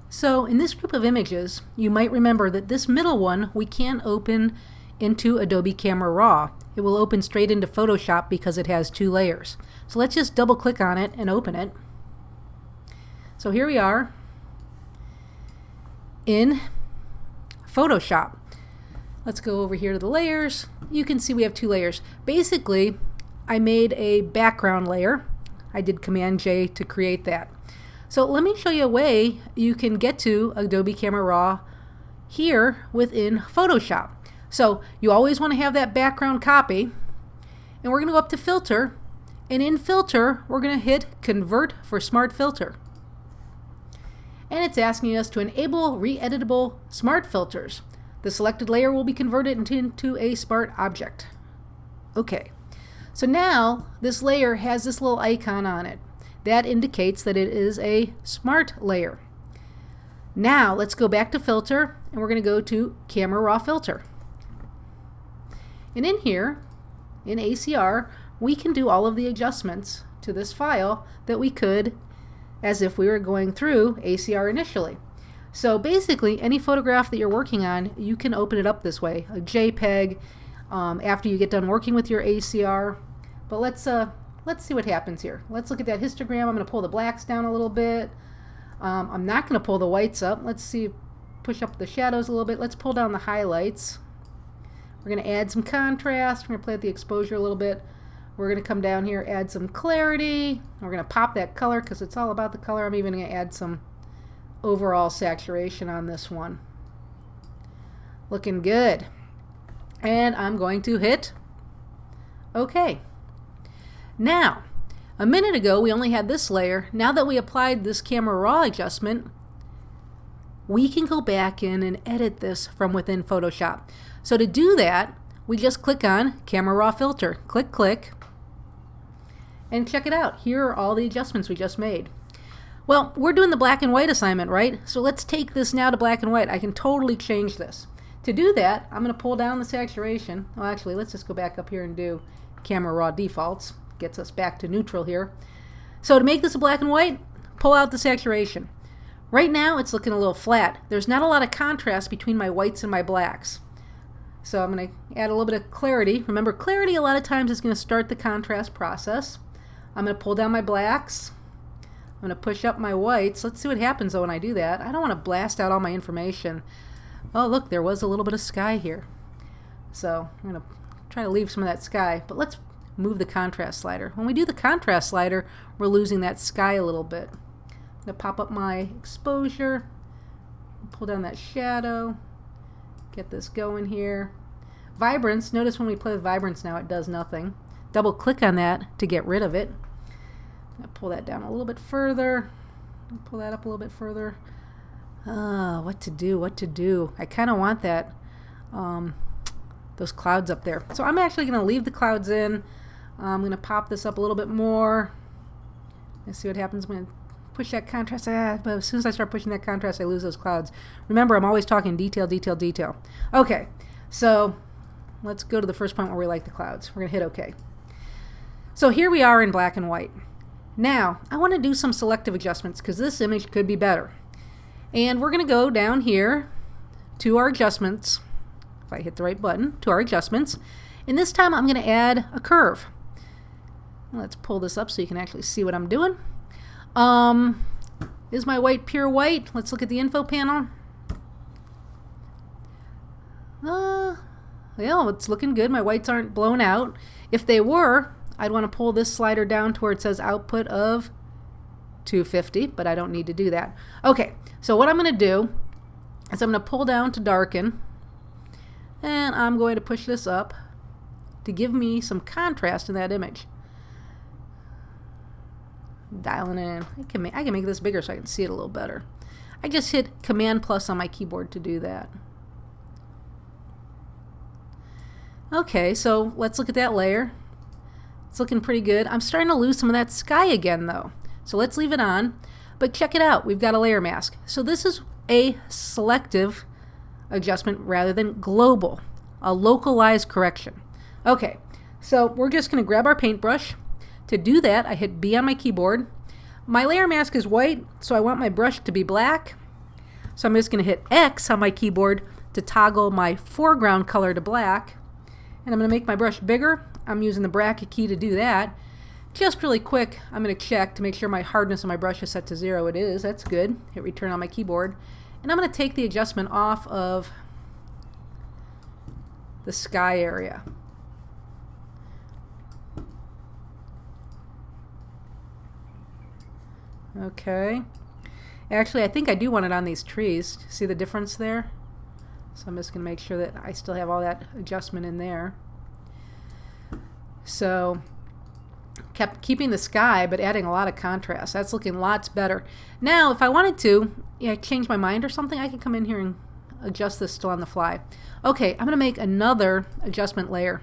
So in this group of images, you might remember that this middle one we can't open into Adobe Camera Raw. It will open straight into Photoshop because it has two layers. So let's just double click on it and open it. So here we are in Photoshop. Let's go over here to the layers. You can see we have two layers. Basically, I made a background layer. I did Command J to create that. So let me show you a way you can get to Adobe Camera Raw here within Photoshop. So you always want to have that background copy, and we're going to go up to Filter, and in Filter we're going to hit Convert for Smart Filter. And it's asking us to enable re-editable smart filters. The selected layer will be converted into a smart object. Okay, so now this layer has this little icon on it. That indicates that it is a smart layer. Now let's go back to Filter, and we're going to go to Camera Raw Filter. And in here, in ACR, we can do all of the adjustments to this file that we could as if we were going through ACR initially. So basically, any photograph that you're working on, you can open it up this way, a JPEG, after you get done working with your ACR. But let's see what happens here. Let's look at that histogram. I'm going to pull the blacks down a little bit. I'm not going to pull the whites up. Let's see, push up the shadows a little bit. Let's pull down the highlights. We're going to add some contrast. We're going to play with the exposure a little bit. We're going to come down here, add some clarity. We're going to pop that color because it's all about the color. I'm even going to add some overall saturation on this one. Looking good. And I'm going to hit OK. Now, a minute ago we only had this layer. Now that we applied this Camera Raw adjustment, we can go back in and edit this from within Photoshop. So to do that, we just click on Camera Raw Filter. Click, click, and check it out. Here are all the adjustments we just made. Well, we're doing the black and white assignment, right? So let's take this now to black and white. I can totally change this. To do that, I'm going to pull down the saturation. Well, actually, let's just go back up here and do Camera Raw defaults. Gets us back to neutral here. So to make this a black and white, pull out the saturation. Right now, it's looking a little flat. There's not a lot of contrast between my whites and my blacks. So I'm going to add a little bit of clarity. Remember, clarity a lot of times is going to start the contrast process. I'm going to pull down my blacks. I'm going to push up my whites. Let's see what happens though when I do that. I don't want to blast out all my information. Oh, look, there was a little bit of sky here. So I'm going to try to leave some of that sky. But let's move the contrast slider. When we do the contrast slider, we're losing that sky a little bit. I'm going to pop up my exposure, pull down that shadow, get this going here. Vibrance, notice when we play with vibrance now it does nothing. Double click on that to get rid of it. I'll pull that down a little bit further. Pull that up a little bit further. What to do? I kind of want that, those clouds up there. So I'm actually going to leave the clouds in. I'm going to pop this up a little bit more. Let's see what happens. I'm going to push that contrast. But as soon as I start pushing that contrast, I lose those clouds. Remember, I'm always talking detail, detail, detail. Okay, so let's go to the first point where we like the clouds. We're going to hit OK. So here we are in black and white. Now, I want to do some selective adjustments because this image could be better. And we're going to go down here to our adjustments. If I hit the right button, to our adjustments. And this time I'm going to add a curve. Let's pull this up so you can actually see what I'm doing. Is my white pure white? Let's look at the info panel. Yeah, it's looking good. My whites aren't blown out. If they were, I'd want to pull this slider down to where it says output of 250, but I don't need to do that. Okay, so what I'm going to do is I'm going to pull down to darken, and I'm going to push this up to give me some contrast in that image. Dialing it in. I can make this bigger so I can see it a little better. I just hit Command plus on my keyboard to do that. Okay, so let's look at that layer. It's looking pretty good. I'm starting to lose some of that sky again though. So let's leave it on. But check it out. We've got a layer mask. So this is a selective adjustment rather than global. A localized correction. Okay, so we're just going to grab our paintbrush. To do that, I hit B on my keyboard. My layer mask is white, so I want my brush to be black. So I'm just going to hit X on my keyboard to toggle my foreground color to black. And I'm going to make my brush bigger. I'm using the bracket key to do that. Just really quick, I'm going to check to make sure my hardness on my brush is set to 0. It is. That's good. Hit return on my keyboard. And I'm going to take the adjustment off of the sky area. Okay. Actually, I think I do want it on these trees. See the difference there? So I'm just going to make sure that I still have all that adjustment in there. So kept keeping the sky, but adding a lot of contrast. That's looking lots better. Now, if I wanted to, change my mind or something, I can come in here and adjust this still on the fly. Okay, I'm going to make another adjustment layer.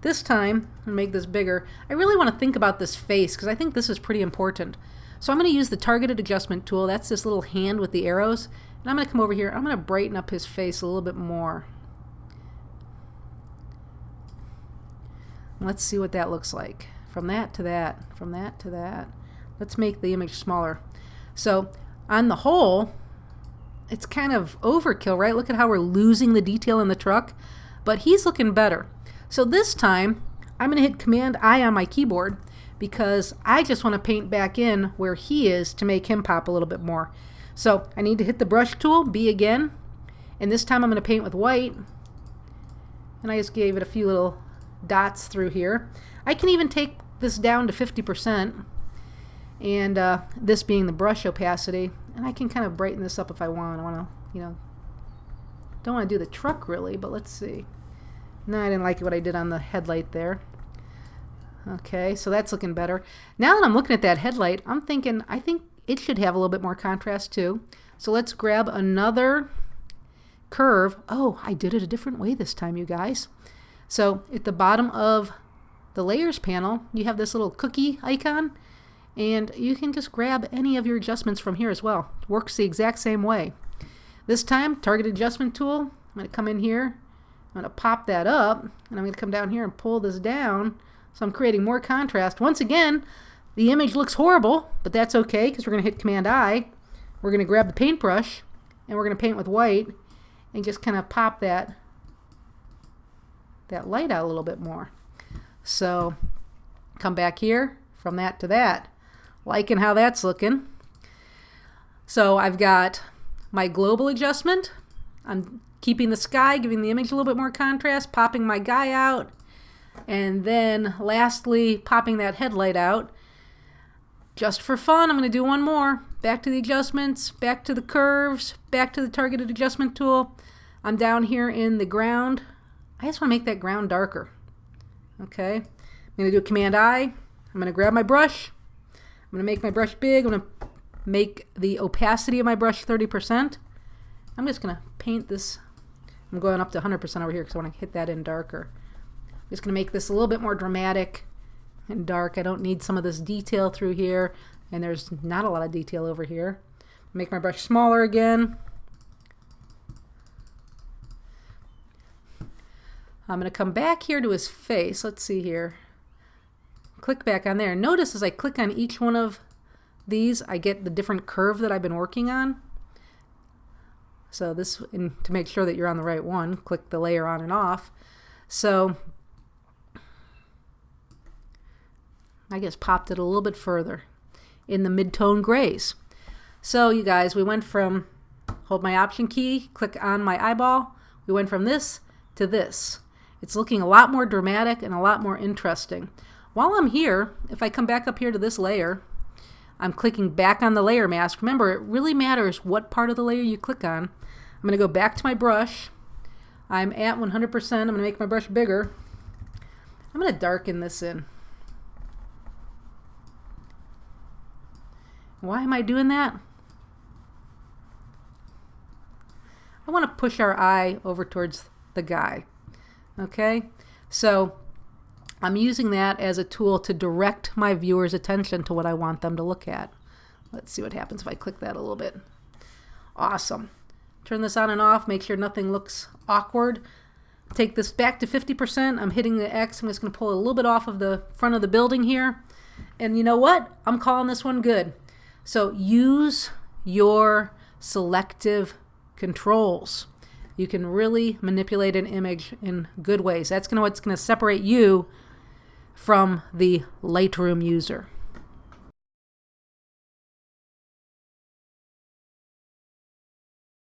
This time, I'm going to make this bigger. I really want to think about this face because I think this is pretty important. So I'm going to use the targeted adjustment tool. That's this little hand with the arrows. And I'm going to come over here. I'm going to brighten up his face a little bit more. Let's see what that looks like. From that to that, from that to that. Let's make the image smaller. So on the whole, it's kind of overkill, right? Look at how we're losing the detail in the truck. But he's looking better. So this time, I'm going to hit Command I on my keyboard because I just want to paint back in where he is to make him pop a little bit more. So I need to hit the brush tool, B again, and this time I'm going to paint with white, and I just gave it a few little dots through here. I can even take this down to 50%, and this being the brush opacity, and I can kind of brighten this up if I want. I want to, don't want to do the truck really, but let's see. No, I didn't like what I did on the headlight there. Okay, so that's looking better. Now that I'm looking at that headlight, I'm thinking, I think it should have a little bit more contrast too. So let's grab another curve. Oh, I did it a different way this time, you guys. So at the bottom of the layers panel, you have this little cookie icon, and you can just grab any of your adjustments from here as well. It works the exact same way. This time, target adjustment tool, I'm going to come in here, I'm going to pop that up, and I'm going to come down here and pull this down. So I'm creating more contrast. Once again, the image looks horrible, but that's okay because we're going to hit Command I. We're going to grab the paintbrush, and we're going to paint with white and just kind of pop that light out a little bit more. So come back here, from that to that. Liking how that's looking. So I've got my global adjustment. I'm keeping the sky, giving the image a little bit more contrast, popping my guy out, and then lastly popping that headlight out. Just for fun, I'm going to do one more. Back to the adjustments, back to the curves, back to the targeted adjustment tool. I'm down here in the ground. I just want to make that ground darker. Okay, I'm going to do Command I. I'm going to grab my brush. I'm going to make my brush big. I'm going to make the opacity of my brush 30%. I'm just going to paint this. I'm going up to 100% over here because I want to hit that in darker. I'm just going to make this a little bit more dramatic and dark. I don't need some of this detail through here, and there's not a lot of detail over here. Make my brush smaller again. I'm going to come back here to his face. Let's see here. Click back on there. Notice as I click on each one of these, I get the different curve that I've been working on. So this, and to make sure that you're on the right one, click the layer on and off. So I just popped it a little bit further in the mid-tone grays. So you guys, we went from, hold my Option key, click on my eyeball, we went from this to this. It's looking a lot more dramatic and a lot more interesting. While I'm here, if I come back up here to this layer, I'm clicking back on the layer mask. Remember, it really matters what part of the layer you click on. I'm going to go back to my brush. I'm at 100%. I'm going to make my brush bigger. I'm going to darken this in. Why am I doing that? I want to push our eye over towards the guy. Okay? So I'm using that as a tool to direct my viewers' attention to what I want them to look at. Let's see what happens if I click that a little bit. Awesome. Turn this on and off, make sure nothing looks awkward. Take this back to 50%. I'm hitting the X. I'm just going to pull a little bit off of the front of the building here. And you know what? I'm calling this one good. So use your selective controls. You can really manipulate an image in good ways. That's what's going to separate you from the Lightroom user.